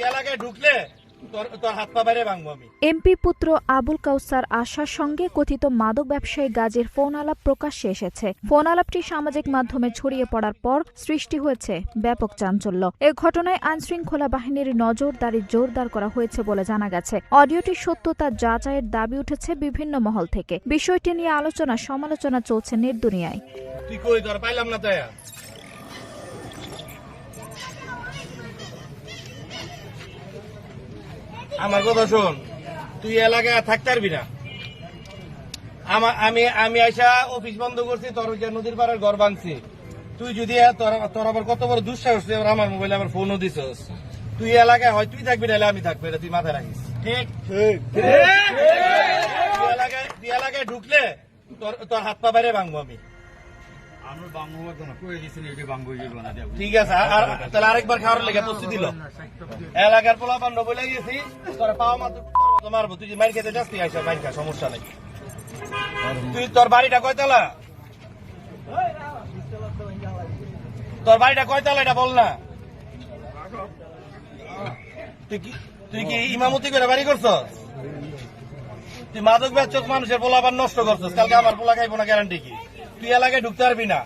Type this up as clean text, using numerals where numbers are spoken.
এলাকায় ঢুকলে তোর হাত পা বাইরে ভাঙবো আমি। এমপি পুত্র আবুল কাউসার আশার সঙ্গে কথিত মাদক ব্যবসায়ী গাজীর ফোন আলাপ প্রকাশ্যে এসেছে। ফোন আলাপটি সামাজিক মাধ্যমে ছড়িয়ে পড়ার পর সৃষ্টি হয়েছে ব্যাপক চাঞ্চল্য। এ ঘটনায় আইনশৃঙ্খলা বাহিনীর নজরদারি জোরদার করা হয়েছে বলে জানা গেছে। অডিওটির সত্যতা যাচাইয়ের দাবি উঠেছে বিভিন্ন মহল থেকে। বিষয়টি নিয়ে আলোচনা সমালোচনা চলছে নেটদুনিয়ায়। তুই কই তোর পাইলাম না তাই আমার কথা শোন, তুই এলাকায় থাকতে পারবি না। আমি আইসা অফিস বন্ধ করছি, তোর নদীর পাড়ের ঘর ভাঙছি। তুই যদি তোর আবার কত বড় দুঃসাহস, আমার মোবাইলে আমার ফোনও দিছস। তুই এলাকায় হয় তুই থাকবি না আমি থাকবি, এটা তুই মাথায় রাখিস। ঠিক তুই এলাকায় ঢুকলে তোর হাত পা বাইরে ভাঙবো আমি। ঠিক আছে, তাহলে আরেকবার খাওয়ার লেগে প্রস্তুতি দিল। এলাকার পোলা পান্ড বলে গেছি, তোর পাওয়া মাত্র মারবো। তুই যে মাইর খেতে যাস তুই আইসা মাইর খা, সমস্যা নেই। তুই তোর বাড়িটা কয়তলা? তোর বাড়িটা কয়তলা এটা বল না। তুই কি ইমামতি করে বাড়ি করছস? তুই মাদক বেচছস, মানুষের পোলা আবার নষ্ট করছস। কালকে আমার পোলা খাইবো না গ্যারান্টি কি? তুই এলাকায় ঢুকতে পারবি না।